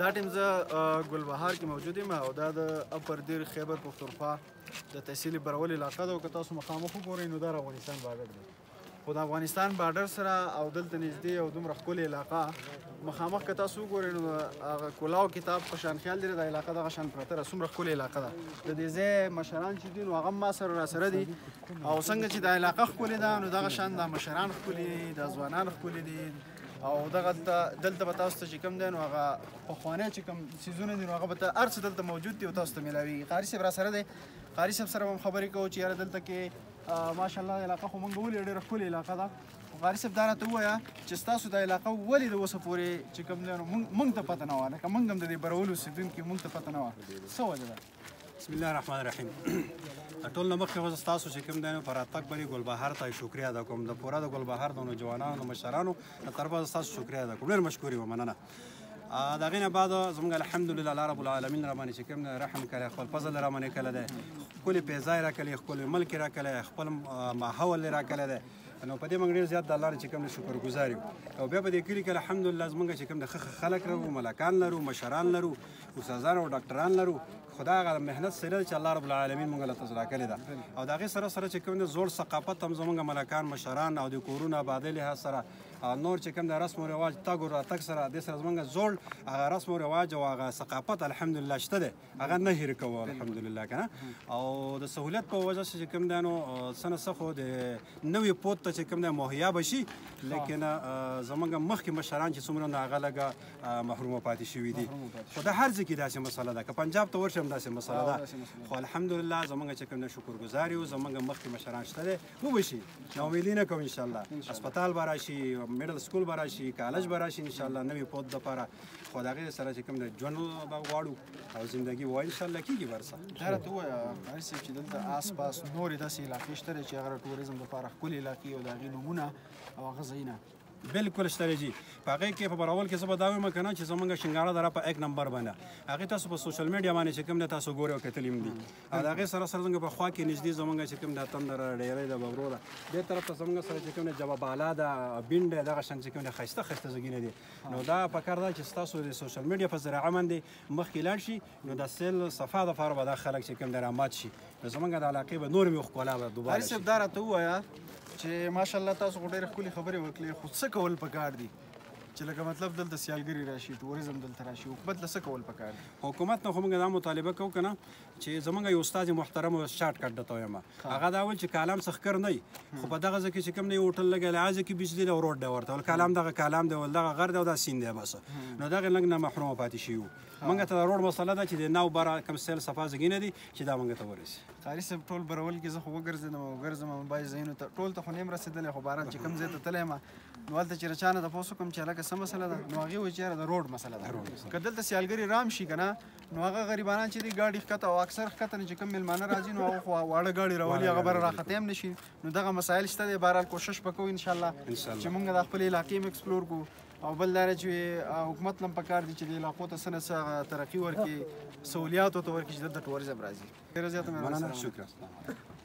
دا ټیم زه ګلبهار کې موجود یم او دا د اپر دیر خیبر پختونخوا د تحصیل برول علاقه ده او که تاسو مخامخ وګورئ نو دا د افغانستان بارډر دی خو د افغانستان بارډر سره او دلته نږدې او دومره ښکلې علاقه مخامخ که تاسو وګورئ نو هغه کلاو کتاب په شان خیال دی د علاقه دغه شان پرته ده څومره ښکلې علاقه ده د دې ځای مشران چې دي نو هغه هم ما سره راسره دي او څنګه چې د علاقه ښکلې ده نو دغه شان د مشران ښکلي دي د ځوانان ښکلي دي او دغه دلته به تاسو ته چې کوم دی نو هغه پخوانی چې کوم څیزونه دي نو هغه به هر څه دلته موجود دي او تاسو ته میلاویږي قاري صاحب راسره دی قاري صاحب سره هم خبرې کوو چې یاره دلته کې ماشاءالله علاقه خو موږ ولې ډېره ښکلې علاقه ده خو قاري صاحب دا راته ووایه چې ستاسو د علاقه ولې د اوسه پورې چې کوم دی نو موږ ته پته نه وه لکه موږ هم د دې برولو اوسېدونکي موږ ته پته نه وه څه وجه ده بسم الله الرحمن الرحیم ټول نه مخکې خو ستاسو چې کوم دی نو په راتګ باندې ګلبهار ته شکریه ادا کوم د پوره د ګلبهار د نوجوانانو د مشرانو له طرفه ستاسو شکریه ادا کوم ډېر مشکور یم مننه د هغې نه بعد زموږ الحمدلله الله رب العالمین را باندې چې کوم دی رحم کړی خپل فضل را باندې کړی دی ښکلې پیزای را کړی ښکلی ملک را کړی خپل ماحول را کړی دی نو په دې موږ ډېر زیات د الله نه چې کوم دی شکرګزار یو او بیا په دې کلي کې الحمدلله زموږ چې کوم دی ښه خلک لرو ملکان لرو مشران لرو استادان او ډاکټران لرو خدا هغه مهنت سره چې الله رب العالمین موږ له تجربه کړې ده او د هغې سره سره چې کوم دی زوړ ثقافت هم زموږ ملکان مشران او د کورونو آبادۍ لحاظ سره نور چې کوم د رسم و رواج تګ و راتګ سره دې سره زموږ زوړ هغه رسم و رواج او هغه ثقافت الحمدلله شته دی هغه نه هېر کوو الحمدلله که نه او د سهولیت په وجه چې کوم دی نو څه نه څه خو د نوې پود ته چې کوم دی مهیا به شي لیکن زموږ مخکې مشران چې څومره نو هغه لږه محرومه پاتې شوي دي خو د هر ځای کې داسې مسله ده که پنجاب ته ورشم داسې مسله ده خو الحمدلله زموږ چې کوم دی شکرګزار یو زموږ مخکې مشران شته دی وبه شي ناامیدي نه کوو انشاءالله هسپتال به راشي میډل سکول به راشي کالج به راشي انشاءالله نوې پود دپاره خو د هغې سره چې کوم دی ژوند به غواړو او زندګي به انشاءالله کېږي برسه دا راته ووایه قاري صاحب چې دلته آس پاس نورې داسې علاقې شته دی چې هغه د ټوریزم دپاره ښکلې علاقې او د هغې نومونه او هغه ځایونه بالکل شته دی جی په هغې کې په براول کې زه به دا وایم که نه چې زموږ شنګاره دره په 1 نمبر باندې هغې تاسو په سوشل میډیا باندې چې کوم دی تاسو ګورئ او کتلي هم دي او د هغې سره سره زموږ په خوا کې نږدې زموږ چې کوم دی تندر ډیری ده ببرو ده دې طرف ته زموږ سره چې کوم دی جواب بالا ده بین دی دغه شان چې کوم دی ښایسته ښایسته ځایونه دي نو دا پکار ده چې ستاسو د سوشل میډیا په ذریعه باندې مخکې لاړ شي نو د سیل صفا دپاره به دا خلک چې کوم دی رامات شي نو زموږ د علاقې به نور مې ښکلا به دوباره قاري صاحب دا راته ووایه چې ماشاءالله تاسو خو ډېرې ښکلې خبرې وکړې خو څه کول پکار دي چې لکه مطلب دلته سیالګري راشي ټوریزم دلته راشي حکومت له څه کول پکار دي حکومت نه خو موږ دا مطالبه کوو که نه چې زموږ یو استاد محترم شارټ کټ درته وایم هغه دا ویل چې کالام څه ښکر نه وي خو په دغه ځای کې چې کوم دی هوټل لګی لحاظه کې بجلي ده او روډ دی ورته ول کالام دغه کالام دی ول دغه غر دی او دا سیند دی بس نو دغه لږ نه محرومه پاتې شوي وو موږ ته د روډ مسله ده چې د ناو بره کوم سیل صفا ځایونه دي چې دا موږ ته ورسي قاري صاحب ټول برول کې زه خو وګرځېدم او ګرځم بعضې ځایونو ته ټول ته خو نه یم رسېدلی خو باران چې کوم ځای ته تللی یم نو هلته چې له چا نه تپوس وکړم چې هلکه څه مسله ده نو هغې وایي چې یاره د روډ مسله ده که دلته سیالګري رام شي که نه نو هغه غریبانان چې دي ګاډي ښکته او اکثر ښکته نه چې کوم میلمانه راځي نو هغه خو واړه ګاډي راولي هغه بره راختې هم نه شي نو دغه مسایل شته دی بهرحال کوشش به کوو انشاءالله چې موږ د خپلې علاقې هم ایکسپلور کړو او بل دا چې حکومت نه هم پکار دي چې د علاقو ته څه نه څه ترقي ورکړي سهولیات ورته ورکړي چې دلته ټوریزم راځي ډېره زیاته مننه شکر